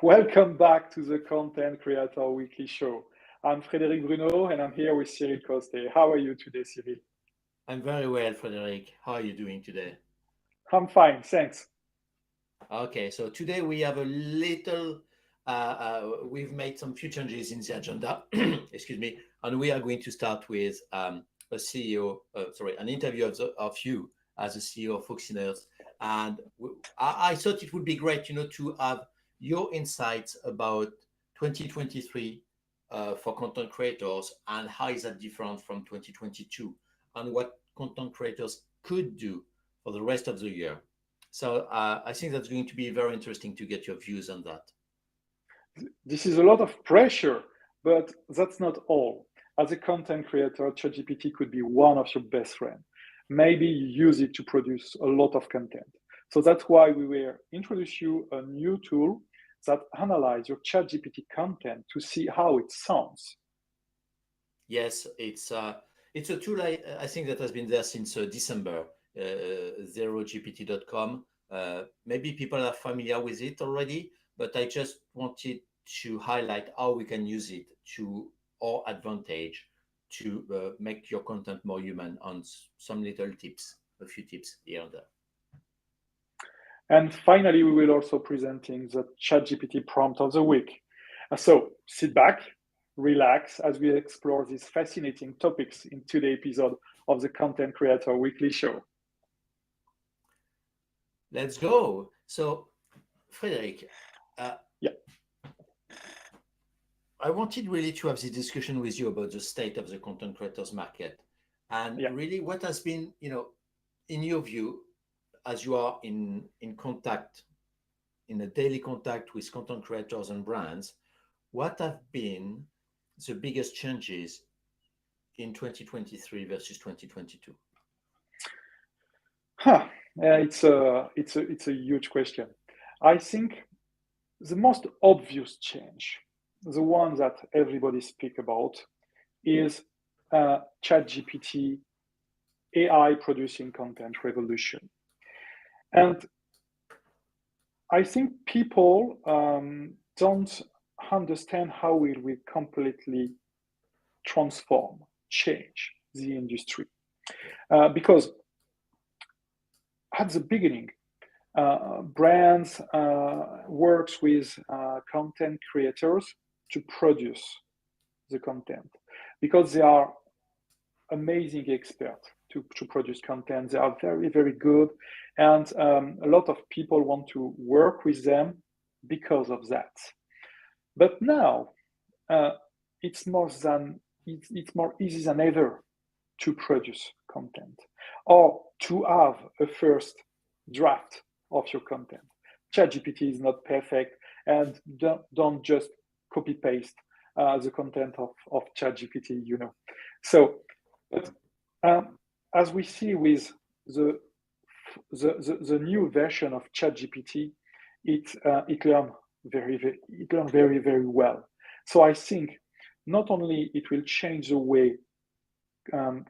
Welcome back to the Content Creator Weekly Show. I'm Frédéric Bruno and I'm here with Cyril Coste. How are you today, Cyril? I'm very well, Frederic. How are you doing today? I'm fine, thanks. Okay, so today we have a little, we've made some few changes in the agenda, excuse me, and we are going to start with a CEO, an interview of you as a CEO of Foxiners. And I thought it would be great, to have your insights about 2023 for content creators and how is that different from 2022 and what content creators could do for the rest of the year. So I think that's going to be very interesting to get your views on that. This is a lot of pressure, but that's not all. As a content creator, ChatGPT could be one of your best friends. Maybe you use it to produce a lot of content. So that's why we will introduce you a new tool that analyze your ChatGPT content to see how it sounds. Yes, it's a tool I think that has been there since December, 0gpt.com. Maybe people are familiar with it already, but I just wanted to highlight how we can use it to our advantage to make your content more human on some little tips, a few tips here and there. And finally, we will also presenting the ChatGPT prompt of the week. So sit back, relax as we explore these fascinating topics in today's episode of the Content Creator Weekly Show. Let's go. So, Frederic, yeah, I wanted really to have this discussion with you about the state of the content creators market and really what has been, in your view, as you are in contact, in a daily contact with content creators and brands, what have been the biggest changes in 2023 versus 2022? It's a huge question. I think the most obvious change, the one that everybody speak about, is ChatGPT AI producing content revolution. And I think people don't understand how it will completely transform, change the industry. Because at the beginning, brands works with content creators to produce the content because they are amazing experts to produce content. They are very, very good. And a lot of people want to work with them because of that. But now it's more easy than ever to produce content or to have a first draft of your content. ChatGPT is not perfect, and don't just copy paste the content of ChatGPT, So, but as we see with the new version of ChatGPT, it learned very, very well. So I think not only it will change the way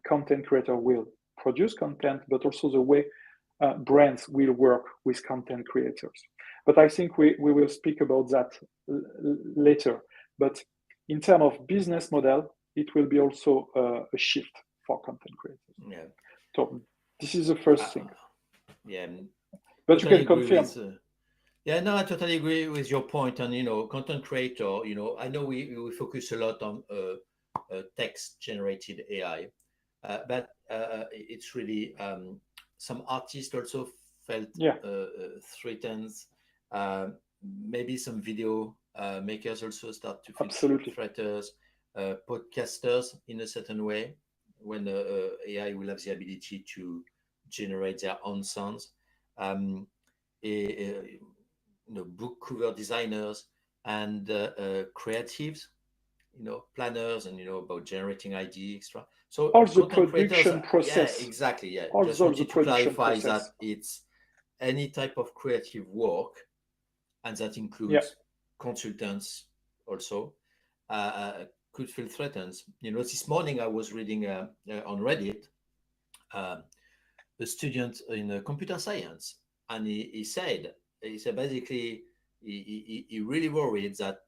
content creator will produce content, but also the way brands will work with content creators. But I think we will speak about that later. But in terms of business model, it will be also a shift for content creators. Yeah. So this is the first thing. Yeah. But you can confirm. I totally agree with your point. And, content creator, I know we focus a lot on text generated AI, but it's really some artists also felt threatened. Maybe some video makers also start to feel threatened. Podcasters in a certain way when AI will have the ability to generate their own sounds. Book cover designers and creatives, planners and about generating idea extra. So all the production process. Yeah, exactly. Yeah. Just wanted to clarify that it's any type of creative work, and that includes consultants also, could feel threatened. This morning I was reading on Reddit a student in computer science, and he said basically he really worried that,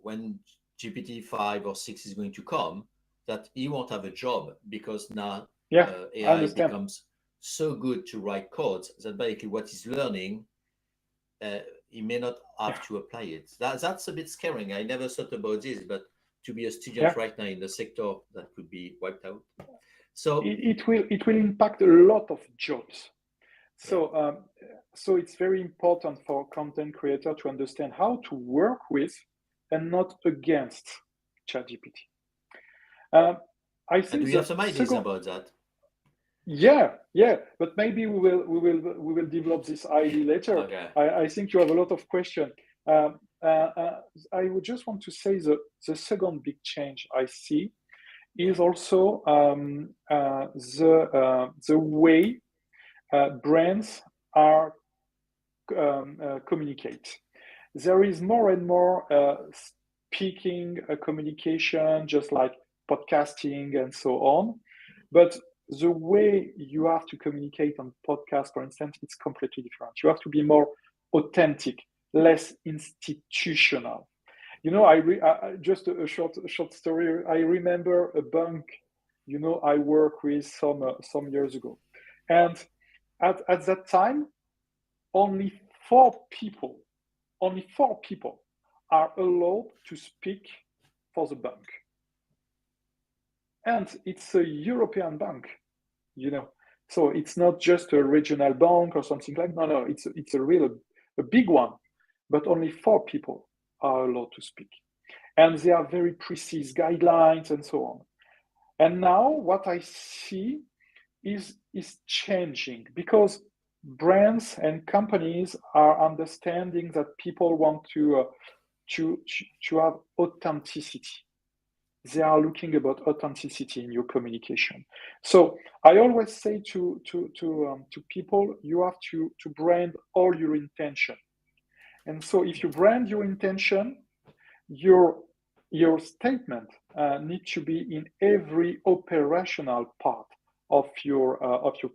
when GPT 5 or 6 is going to come, that he won't have a job, because now Yeah, I AI understand. becomes so good to write codes that basically what he's learning, uh, he may not Yeah, have to apply it. That's a bit scaring. I never thought about this, but to be a student yeah. right now in the sector that could be wiped out. So It will impact a lot of jobs. yeah, So it's very important for content creator to understand how to work with and not against ChatGPT. Um, I and do think you have the some ideas second, about that? yeah, but maybe we will develop this idea later. Okay. I think you have a lot of questions. Um, I would just want to say the second big change I see Yeah. is also the way brands are communicate. There is more and more speaking communication, just like podcasting and so on. But the way you have to communicate on podcast, for instance, it's completely different. You have to be more authentic, less institutional. Just a short story. I remember a bank, I worked with some years ago, and at that time, only four people, only four people are allowed to speak for the bank. And it's a European bank, you know. So it's not just a regional bank or something like that. No, it's a big one, but only four people are allowed to speak. And there are very precise guidelines and so on. And now what I see is changing because brands and companies are understanding that people want to have authenticity. They are looking about authenticity in your communication. So I always say to people, you have to brand all your intention. And so if you brand your intention, your your statement need to be in every operational part of your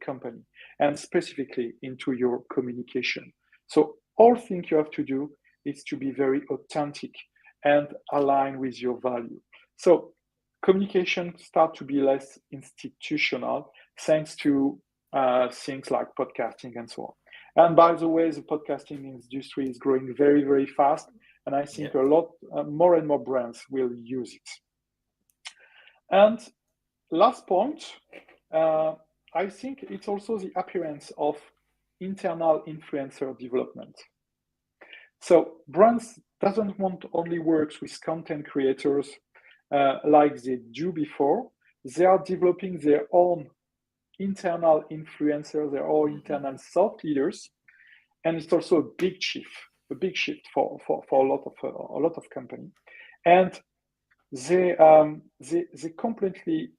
company and specifically into your communication. So all thing you have to do is to be very authentic and align with your value. So communication start to be less institutional thanks to things like podcasting and so on. And by the way, the podcasting industry is growing very, very fast. And I Yeah. think a lot more and more brands will use it. And last point, uh, I think it's also the appearance of internal influencer development. So brands doesn't want to only work with content creators like they do before. They are developing their own internal influencers, their own Mm-hmm. internal thought leaders, and it's also a big shift for a lot of company, and they completely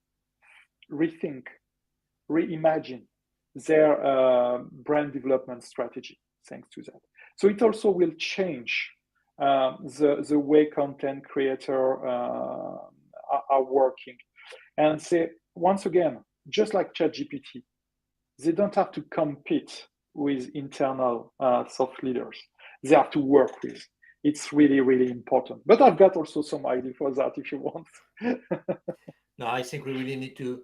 rethink, reimagine their brand development strategy thanks to that. So it also will change the way content creator are working, and they once again, just like ChatGPT, they don't have to compete with internal soft leaders. They have to work with. It's really, really important. But I've got also some idea for that if you want. No, I think we really need to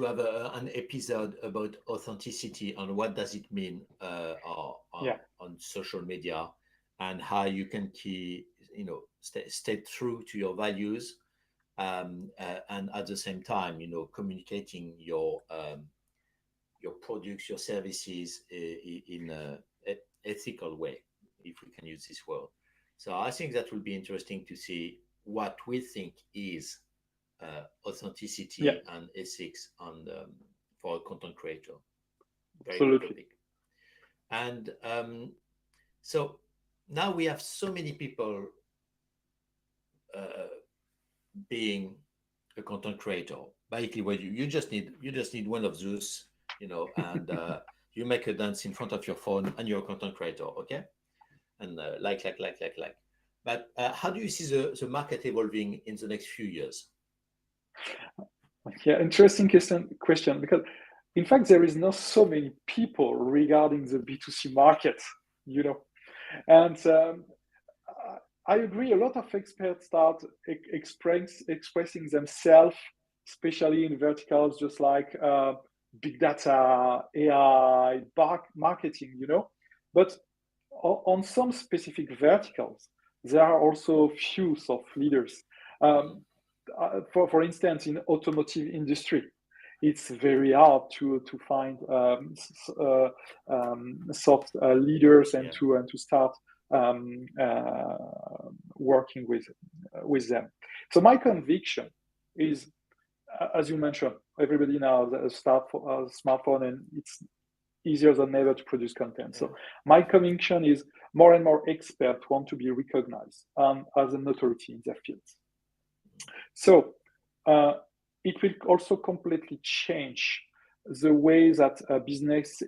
have an episode about authenticity and what does it mean Yeah, on social media, and how you can stay true to your values, and at the same time, communicating your products, your services in a ethical way, if we can use this word. So I think that will be interesting to see what we think is yeah, authenticity and ethics for a content creator. Very good absolutely. topic. And so now we have so many people uh, being a content creator. Basically, what you just need one of those, and you make a dance in front of your phone, and you're a content creator, okay? And like. But how do you see the market evolving in the next few years? Yeah, interesting question because in fact there is not so many people regarding the B2C market, you know. And I agree. A lot of experts start expressing themselves, especially in verticals just like big data, AI, marketing. But on some specific verticals, there are also few of leaders. For instance, in automotive industry, it's very hard to find soft leaders and to start working with them. So my conviction is, as you mentioned, everybody now has a smartphone, and it's easier than ever to produce content. So my conviction is more and more experts want to be recognized as an authority in their fields. So it will also completely change the way that business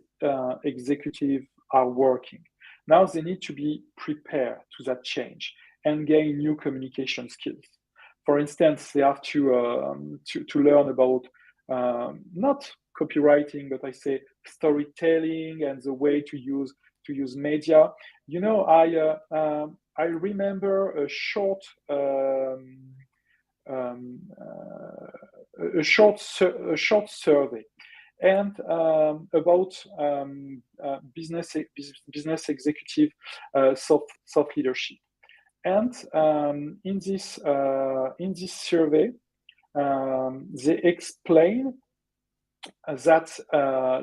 executives are working. Now they need to be prepared to that change and gain new communication skills. For instance, they have to learn about not copywriting, but I say storytelling and the way to use media. I remember a short survey and about business executive soft leadership. And in this survey, they explain that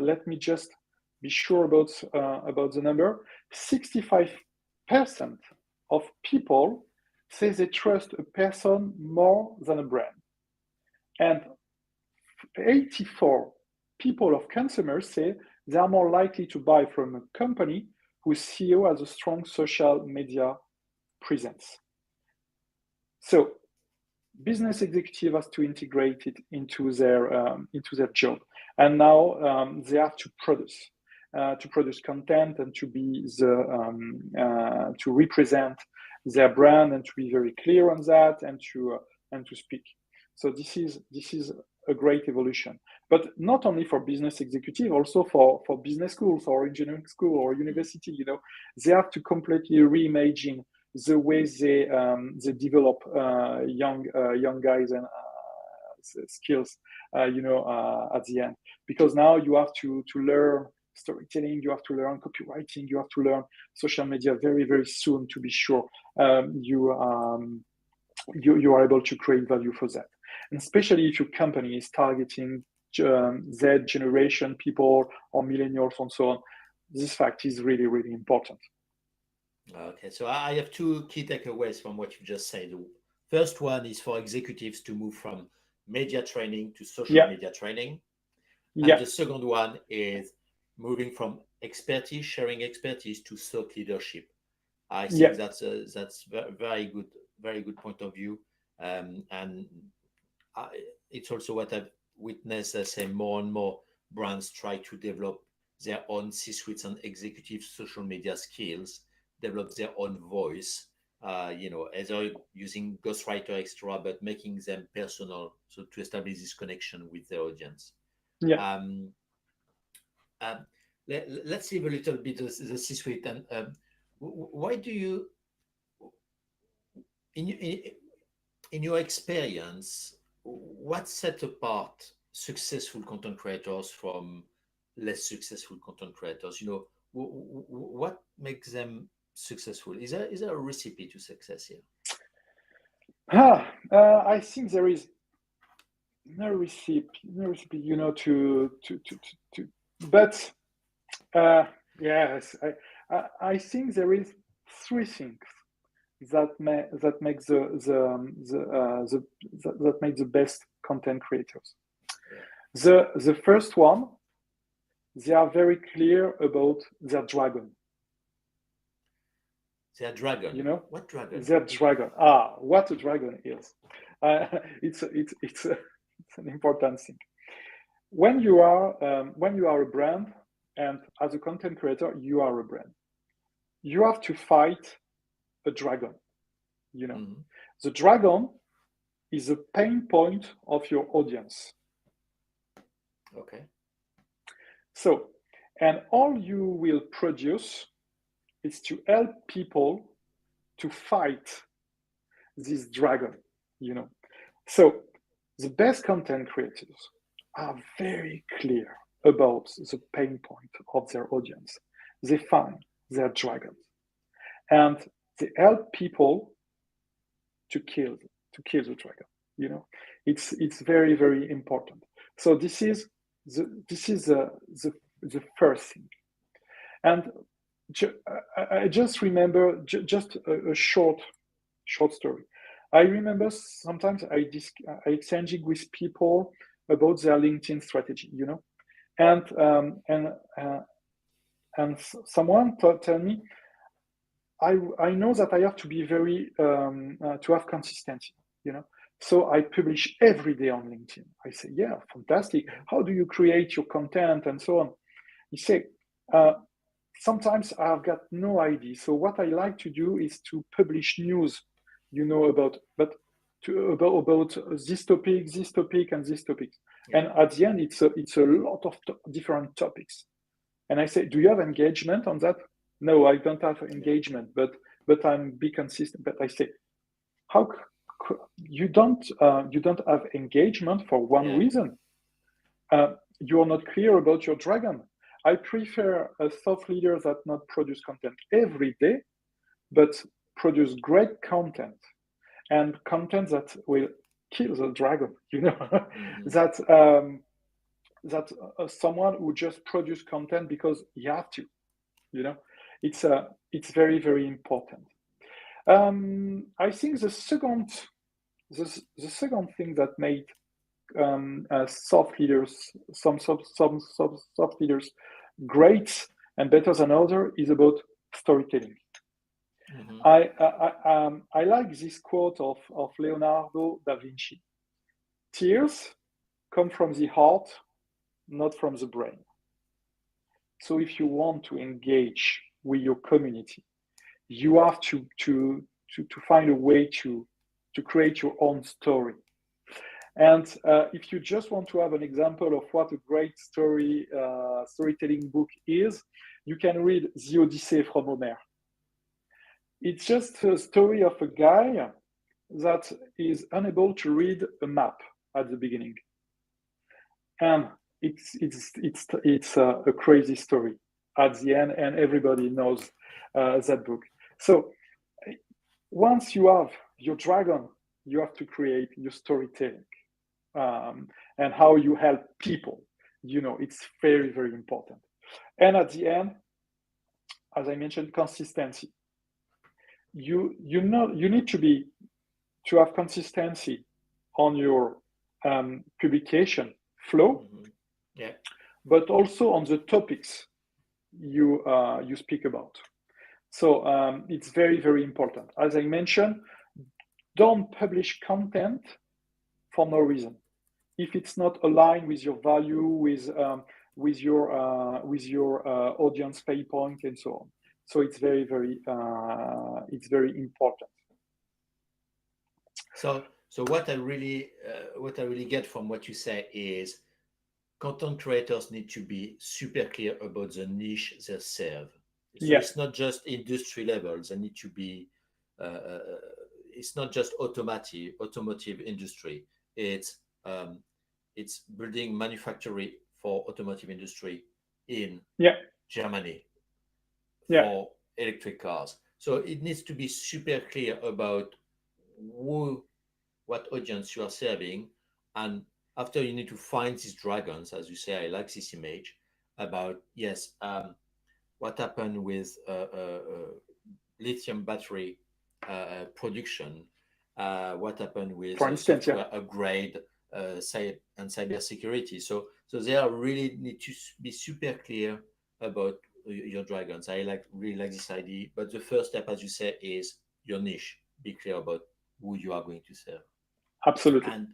let me just be sure about the number. 65% of people say they trust a person more than a brand, and 84 people of consumers say they are more likely to buy from a company whose CEO has a strong social media presence. So business executive has to integrate it into their job, and now they have to produce content and to be to represent their brand and to be very clear on that and to speak. So this is a great evolution, but not only for business executive, also for business schools or engineering school or university. They have to completely reimagine the way they develop young guys and skills, at the end, because now you have to learn storytelling, you have to learn copywriting, you have to learn social media very, very soon to be sure you are able to create value for that. And especially if your company is targeting Z generation people or millennials and so on, this fact is really, really important. Okay, so I have two key takeaways from what you just said. First one is for executives to move from media training to social media training. And the second one is moving from expertise, sharing expertise, to thought leadership. I think that's very good point of view. And it's also what I've witnessed. I say more and more brands try to develop their own C-suites and executive social media skills, develop their own voice, either using ghostwriter extra, but making them personal, so to establish this connection with the audience. Let's see a little bit the C-suite. And why do you, in your experience, what set apart successful content creators from less successful content creators? What makes them successful? Is there a recipe to success here? I think there is no recipe, but yes, I think there is three things that make the best content creators. The first one, they are very clear about their dragon. Their dragon. What dragon? Their dragon. What a dragon is. It's an important thing. When you are a brand, and as a content creator, you are a brand, you have to fight a dragon. The dragon is a pain point of your audience. Okay. So, and all you will produce It's to help people to fight this dragon, you know. So the best content creators are very clear about the pain point of their audience. They find their dragons and they help people to kill the dragon. You know, it's very, very important. So this is the first thing. And I just remember just a short story. I remember sometimes I exchanging with people about their LinkedIn strategy, you know, and someone tell me, I know that I have to be very to have consistency, you know. So I publish every day on LinkedIn. I say, yeah, fantastic. How do you create your content and so on? He say, sometimes I've got no idea. So what I like to do is to publish news, you know, about this topic, and this topic. Yeah. And at the end, it's a lot of different topics. And I say, do you have engagement on that? No, I don't have engagement, but I'm be consistent. But I say, how you don't have engagement for one reason? You're not clear about your dragon. I prefer a thought leader that not produce content every day, but produce great content and content that will kill the dragon. You know, that someone who just produce content because you have to. You know, it's very, very important. I think the second thing that made soft leaders, some soft leaders, great and better than others is about storytelling. I like this quote of Leonardo da Vinci: "Tears come from the heart, not from the brain." So if you want to engage with your community, you have to find a way to create your own story. And if you just want to have an example of what a great storytelling book is, you can read The Odyssey from Homer. It's just a story of a guy that is unable to read a map at the beginning. And it's a crazy story at the end, and everybody knows that book. So once you have your dragon, you have to create your storytelling and how you help people. You know, it's very, very important. And at the end, as I mentioned, consistency. You need to have consistency on your publication flow, but also on the topics you speak about. So it's very, very important. As I mentioned, don't publish content for no reason. If it's not aligned with your value, with your audience pay point, and so on. So it's very, very important. So what I really get from what you say is content creators need to be super clear about the niche they serve. So it's not just industry levels. They need to be. It's not just automotive industry. It's building manufacturing for automotive industry in Germany for electric cars. So it needs to be super clear about what audience you are serving, and after you need to find these dragons, as you say. I like this image about what happened with lithium battery production, what happened with software upgrade, and cybersecurity. So they are really need to be super clear about your dragons. I really like this idea. But the first step, as you say, is your niche. Be clear about who you are going to serve. Absolutely. And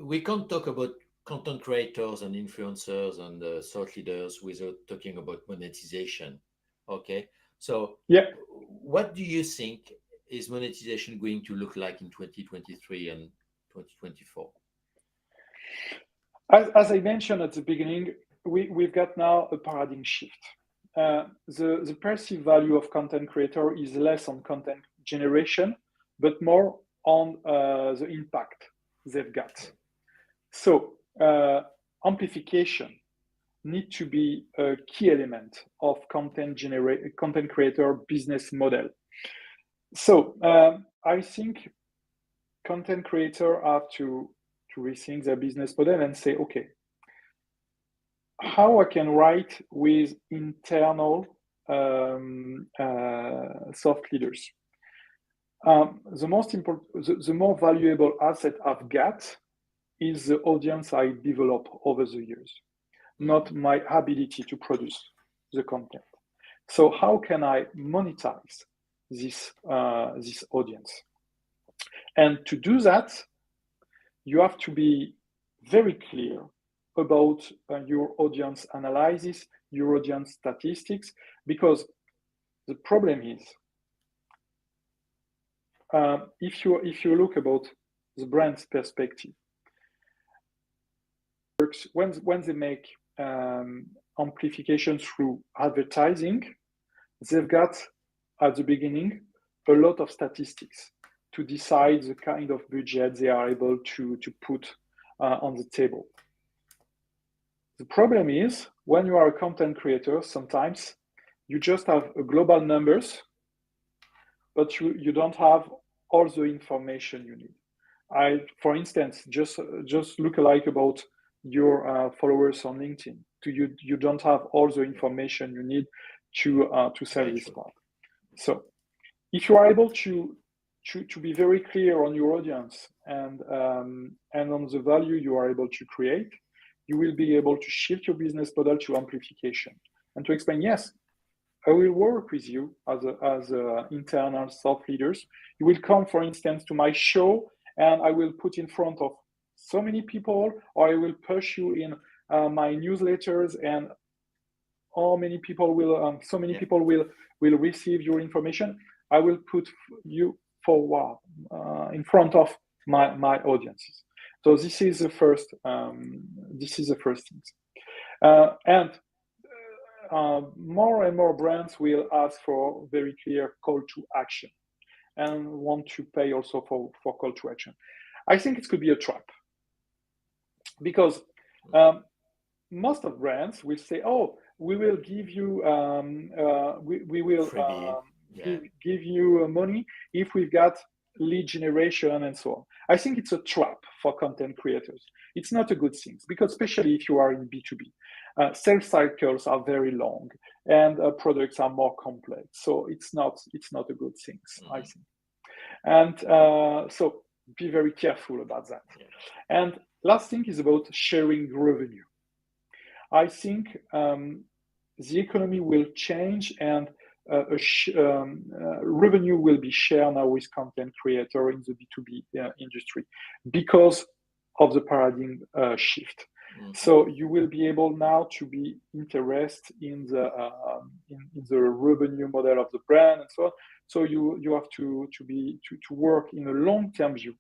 we can't talk about content creators and influencers and thought leaders without talking about monetization. Okay, so what do you think is monetization going to look like in 2023 and 2024? As I mentioned at the beginning, we've got now a paradigm shift. the perceived value of content creator is less on content generation, but more on the impact they've got. So amplification need to be a key element of content creator business model. So I think content creator have to rethink their business model and say, okay, how I can write with internal soft leaders. The most important, the more valuable asset I've got is the audience I develop over the years, not my ability to produce the content. So how can I monetize this audience? And to do that, you have to be very clear about your audience analysis, your audience statistics, because the problem is, if you look about the brand's perspective, when they make amplification through advertising, they've got at the beginning a lot of statistics to decide the kind of budget they are able to put on the table. The problem is when you are a content creator, sometimes you just have global numbers, but you don't have all the information you need. For instance, just look alike about your followers on LinkedIn. You don't have all the information you need to sell this part. So if you are able to be very clear on your audience and on the value you are able to create, you will be able to shift your business model to amplification and to explain, yes, I will work with you as internal soft leaders. You will come, for instance, to my show, and I will put in front of so many people, or I will push you in my newsletters, and how many people will, so many people will receive your information. I will put you forward in front of my audiences. So this is the first. Thing, and more and more brands will ask for very clear call to action and want to pay also for call to action. I think it could be a trap because most of brands will say, "Oh, we will give you, we will give you money if we've got lead generation and so on." I think it's a trap for content creators. It's not a good thing because especially if you are in B2B, sales cycles are very long and products are more complex. So it's not a good thing, I think. And so be very careful about that. Yeah. And last thing is about sharing revenue. I think the economy will change and revenue will be shared now with content creator in the B2B industry because of the paradigm shift. So you will be able now to be interested in the revenue model of the brand and so on. So you have to work in a long-term view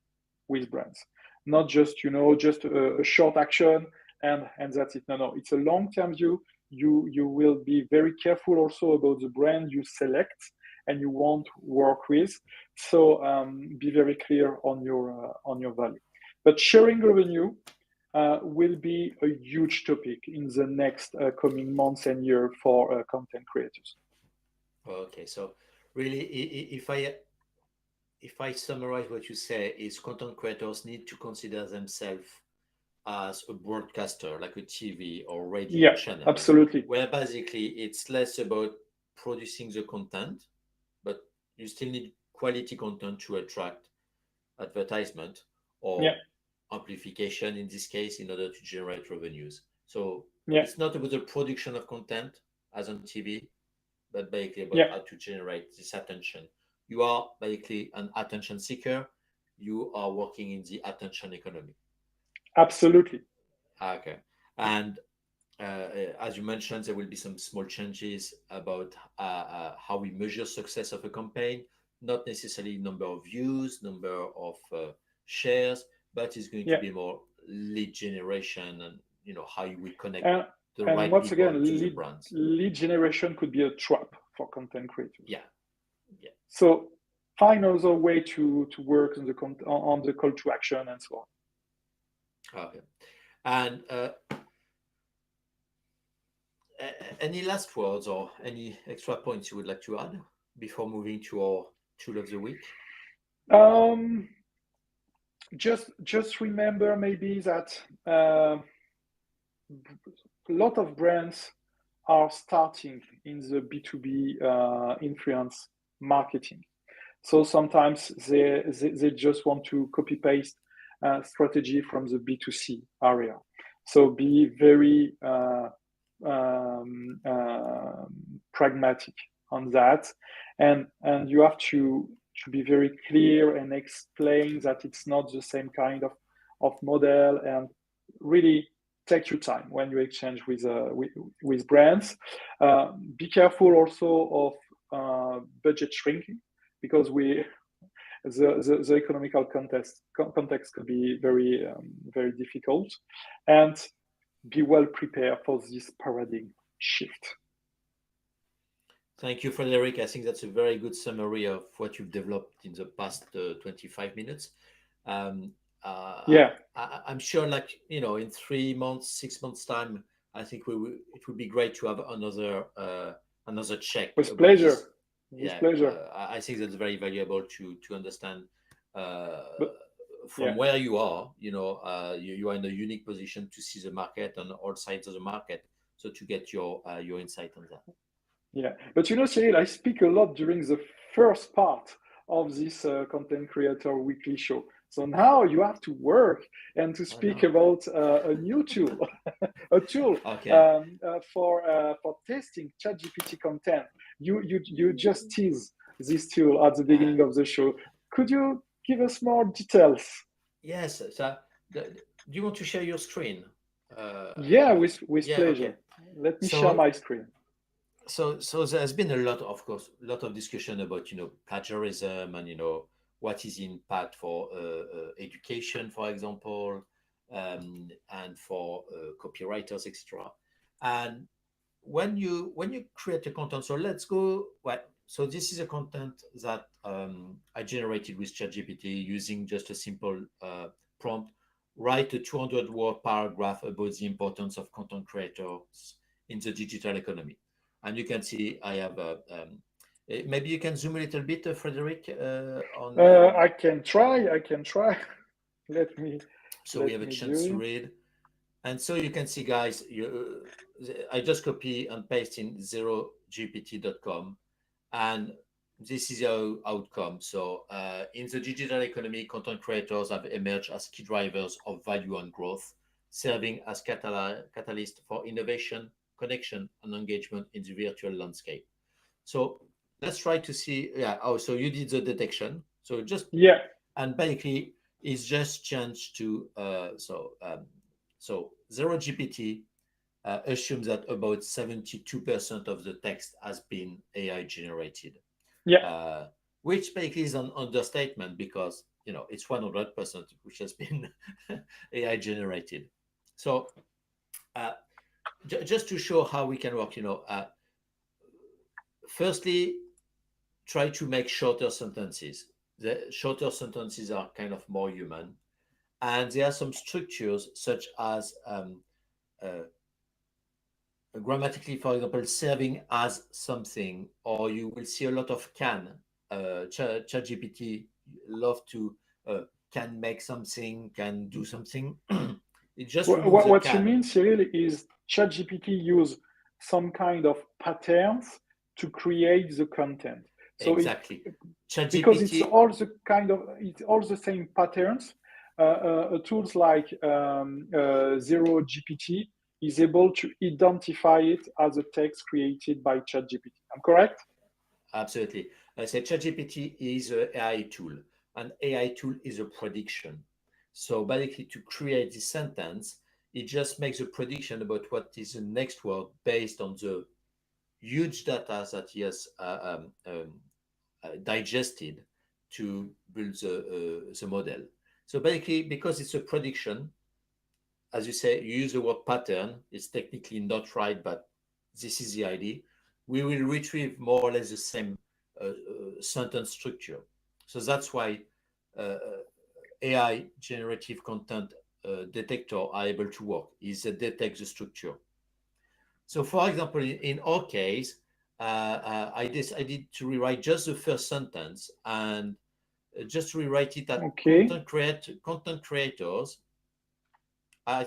with brands, not just just a short action and that's it. No, it's a long-term view. You will be very careful also about the brand you select and you want to work with. So be very clear on your value. But sharing revenue will be a huge topic in the next coming months and year for content creators. Okay, so really, if I summarize what you say, is content creators need to consider themselves as a broadcaster, like a TV or radio channel. Absolutely. Where basically it's less about producing the content, but you still need quality content to attract advertisement or amplification in this case in order to generate revenues. So it's not about the production of content as on TV, but basically about how to generate this attention. You are basically an attention seeker. You are working in the attention economy. Absolutely. Okay. And as you mentioned, there will be some small changes about how we measure success of a campaign, not necessarily number of views, number of shares, but it's going to be more lead generation and how you will connect the And right once people again, to the brands. lead generation could be a trap for content creators. Yeah, yeah. So find another way to work on the call to action and so on. Okay. And any last words or any extra points you would like to add before moving to our tool of the week? Just remember maybe that a lot of brands are starting in the B2B influence marketing. So sometimes they just want to copy paste strategy from the B2C area. So be very pragmatic on that, and you have to be very clear and explain that it's not the same kind of model, and really take your time when you exchange with brands. Be careful also of budget shrinking, because the economical context could be very difficult, and be well prepared for this paradigm shift. Thank you, Frederic. I think that's a very good summary of what you've developed in the past 25 minutes. Um, Yeah, I'm sure, like, in 3 months, 6 months time, I think it would be great to have another check with about pleasure. this. With Yeah, pleasure. I think that's very valuable to understand uh, But from yeah, where you are. You are in a unique position to see the market on all sides of the market, so to get your insight on that. yeah. But Cyril, I speak a lot during the first part of this content creator weekly show. So now you have to work and to I speak know. about a new tool, a tool Okay. for testing ChatGPT content. You just tease this tool at the Uh, beginning of the show. Could you give us more details? yes. So, do you want to share your screen? Uh, Yeah, with yeah. Okay. pleasure. Let me share So my screen. so there's been a lot, of course, a lot of discussion about plagiarism and what is the impact for education, for example, and for copywriters, etc. And when you create a content, so let's go. Well, so this is a content that I generated with ChatGPT using just a simple prompt. Write a 200-word paragraph about the importance of content creators in the digital economy. And you can see I have maybe you can zoom a little bit, Frederic, on. I can try. I can try. Let me So we let have a me chance to do. read. And so you can see, guys, I just copy and paste in zerogpt.com, and this is our outcome. So in the digital economy, content creators have emerged as key drivers of value and growth, serving as catalyst for innovation, connection, and engagement in the virtual landscape. So let's try to see. Yeah. Oh, so you did the detection. So just, Yeah, and basically it's just changed to so zero GPT assumes that about 72% of the text has been AI generated, yeah, uh, which basically is an understatement because it's 100% which has been AI generated. So uh, just to show how we can work, firstly, try to make shorter sentences. The shorter sentences are kind of more human, and there are some structures such as uh, grammatically, for example, serving as something, or you will see a lot of can. ChatGPT love to can make something, can do something. It just removes the what you can. mean, Cyril, is ChatGPT use some kind of patterns to create the content. So it, Exactly. because it's ChatGPT, all the same patterns. Tools like Zero GPT is able to identify it as a text created by ChatGPT. I'm correct? absolutely. I say ChatGPT is an AI tool. An AI tool is a prediction. So basically, to create this sentence, it just makes a prediction about what is the next word based on the huge data that he has digested to build the model. So basically, because it's a prediction, as you say, you use the word pattern. It's technically not right, but this is the idea. We will retrieve more or less the same sentence structure. So that's why AI generative content detector are able to work, is it detects the structure. So for example, in our case, I decided to rewrite just the first sentence and just rewrite it that Okay. content creators, uh,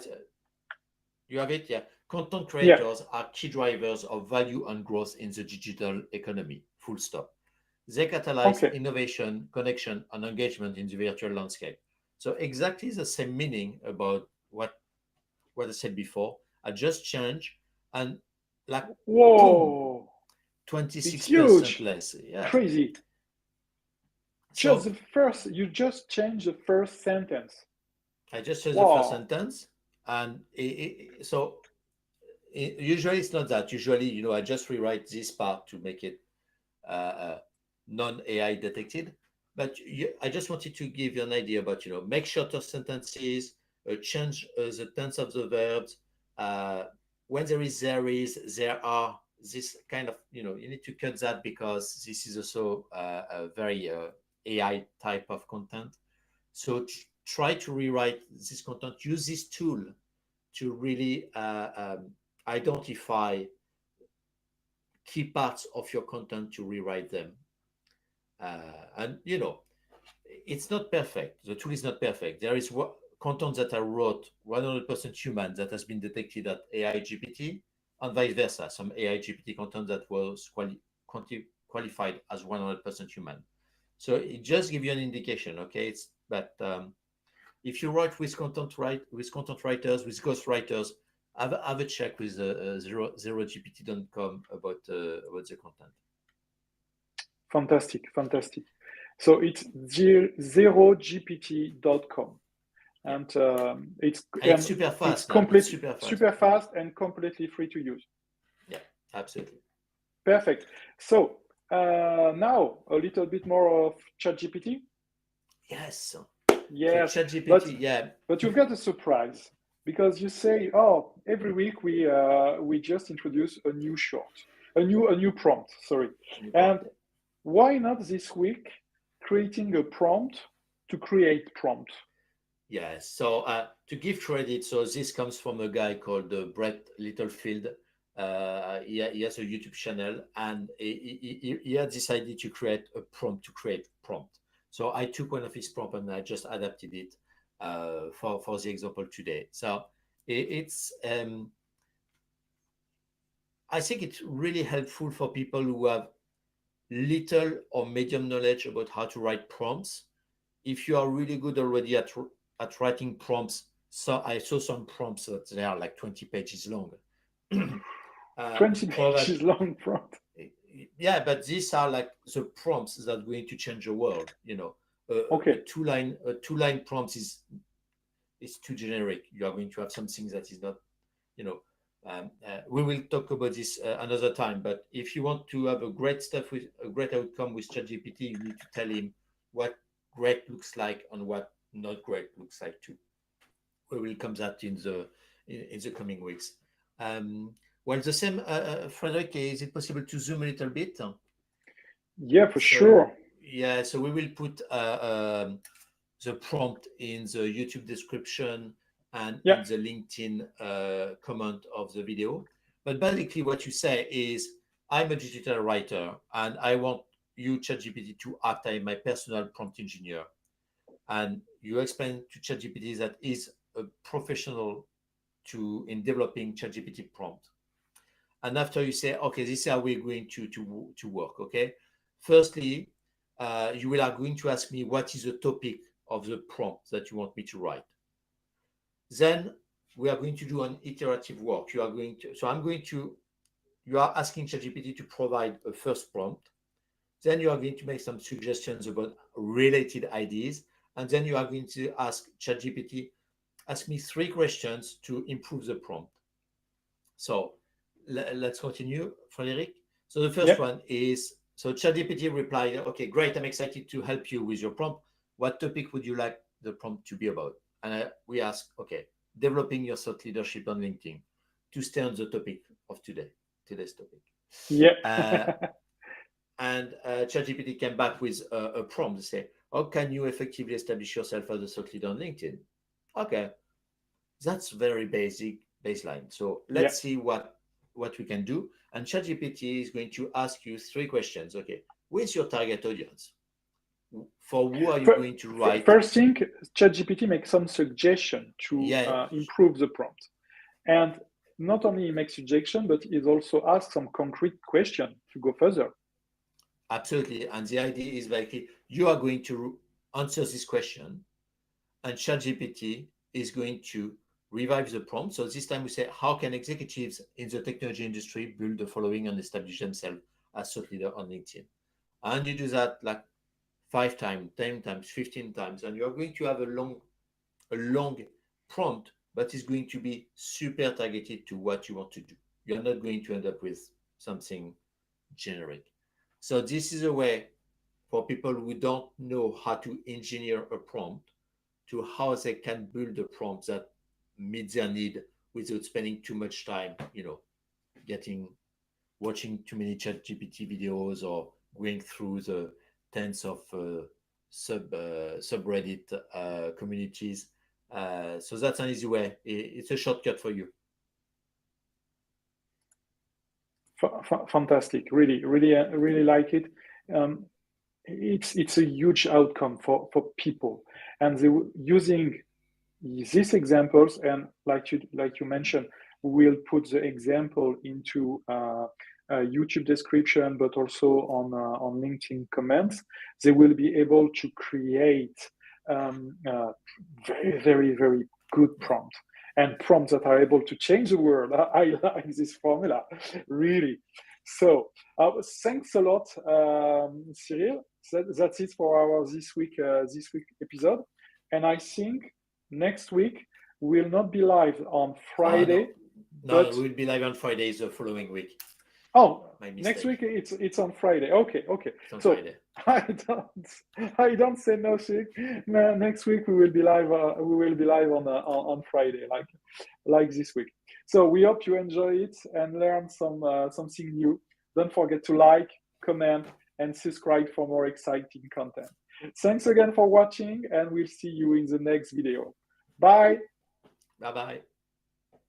you have it, yeah. Content Yeah. creators are key drivers of value and growth in the digital economy. Full stop. They catalyze Okay. innovation, connection, and engagement in the virtual landscape. So exactly the same meaning about what I said before. I just change and like boom, Whoa. It's 26% huge. less. Yeah. Crazy. Just So the first, you just changed the first sentence. I just chose the first Wow. sentence, and usually it's not that. Usually, I just rewrite this part to make it non-AI detected. But I just wanted to give you an idea about, make shorter sentences, change the tense of the verbs. Uh, when there are, this kind of, you need to cut that because this is also a very AI type of content. So try to rewrite this content. Use this tool to really identify key parts of your content to rewrite them. And it's not perfect. The tool is not perfect. There is content that I wrote 100% human that has been detected at AI GPT, and vice versa. Some AI GPT content that was qualified as 100% human. So it just gives you an indication. Okay, if you write with content writers, with ghost writers, have a check with zerogpt.com about the content. Fantastic. Fantastic. So it's zerogpt.com. Yeah. And It's super it's fast now. It's complete, super fast. super fast and completely free to use. Yeah, absolutely. Perfect. So now a little bit more of ChatGPT. Yes. So Yes, ChatGPT, yeah. but you've got a surprise because you say, oh, every week we just introduce a new short, a new prompt. Sorry, and why not this week creating a prompt to create prompt? Yeah. So to give credit, so this comes from a guy called Brett Littlefield. He has a YouTube channel, and he had decided to create a prompt to create prompt. So I took one of his prompt and I just adapted it for the example today. So it's I think it's really helpful for people who have little or medium knowledge about how to write prompts. If you are really good already at writing prompts, so I saw some prompts that they are like 20 pages long. 20 pages long prompt. Yeah, but these are like the prompts that are going to change the world. Okay. A two-line prompt is too generic. You are going to have something that is not, we will talk about this another time. But if you want to have a great outcome with ChatGPT, you need to tell him what great looks like and what not great looks like too. We will come that in the coming weeks. Well, the same, Frederick, is it possible to zoom a little bit? Yeah, for sure. Yeah, so we will put the prompt in the YouTube description and in the LinkedIn comment of the video. But basically what you say is, I'm a digital writer and I want you, ChatGPT, to act as my personal prompt engineer. And you explain to ChatGPT that is a professional in developing ChatGPT prompt. And after you say, okay, this is how we're going to work, okay? Firstly, you are going to ask me what is the topic of the prompt that you want me to write. Then we are going to do an iterative work. You are asking ChatGPT to provide a first prompt. Then you are going to make some suggestions about related ideas. And then you are going to ask ChatGPT, ask me 3 questions to improve the prompt. So let's continue, Frederic. So the first one is, so ChatGPT replied, okay, great, I'm excited to help you with your prompt. What topic would you like the prompt to be about? And we ask, okay, developing your thought leadership on LinkedIn, to stay on the topic of today's topic. Yeah. And ChatGPT came back with a prompt to say, how can you effectively establish yourself as a thought leader on LinkedIn? Okay, that's very baseline. So let's see what we can do. And ChatGPT is going to ask you 3 questions. Okay, who is your target audience? For who are you going to write? First thing, ChatGPT makes some suggestion to improve the prompt. And not only he makes suggestion, but he also asks some concrete question to go further. Absolutely. And the idea is like you are going to answer this question, and ChatGPT is going to revive the prompt. So this time we say, how can executives in the technology industry build the following and establish themselves as thought leader on LinkedIn? And you do that like 5 times, 10 times, 15 times, and you're going to have a long prompt, but it's going to be super targeted to what you want to do. You're not going to end up with something generic. So this is a way for people who don't know how to engineer a prompt to how they can build a prompt that meets their need without spending too much time, watching too many ChatGPT videos or going through the tens of subreddit communities. So that's an easy way. It's a shortcut for you. Fantastic. Really like it. It's a huge outcome for people, and they using these examples, and like you mentioned, we'll put the example into YouTube description, but also on LinkedIn comments. They will be able to create very good prompt, and prompts that are able to change the world. I like this formula, really. So thanks a lot, Cyril. That's it for our this week episode. And I think next week we'll not be live on Friday. No, we'll be live on Friday the following week. Oh, next week it's on Friday. Okay. It's on Friday. I don't say nothing. No, next week we will be live. On Friday, like this week. So we hope you enjoy it and learn something new. Don't forget to like, comment, and subscribe for more exciting content. Thanks again for watching, and we'll see you in the next video. Bye. Bye-bye.